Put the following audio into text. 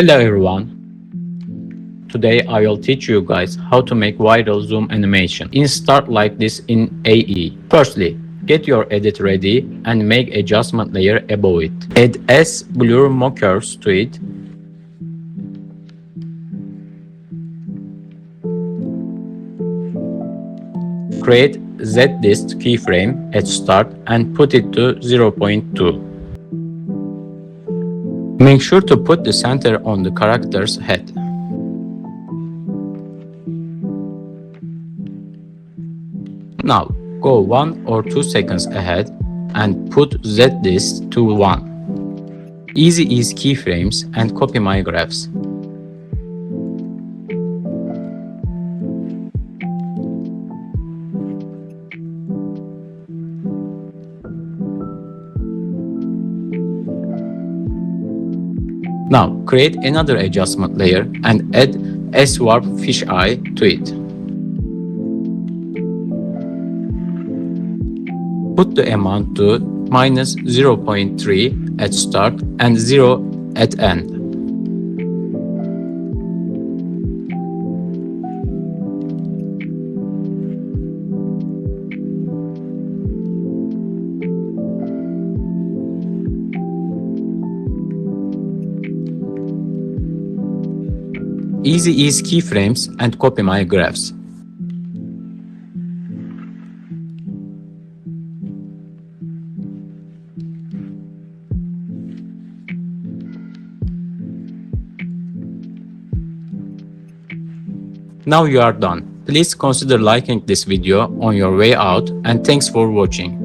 Hello everyone. Today I will teach you guys how to make viral zoom animation in start like this in AE. Firstly, get your edit ready and make adjustment layer above it. Add S blur markers to it. Create Z-list keyframe at start and put it to 0.2. Make sure to put the center on the character's head. Now, go 1 or 2 seconds ahead and put Z-list to 1. Easy ease keyframes and copy my graphs. Now, create another adjustment layer and add S-warp fisheye to it. Put the amount to minus 0.3 at start and 0 at end. Easy ease keyframes and copy my graphs. Now you are done. Please consider liking this video on your way out and thanks for watching.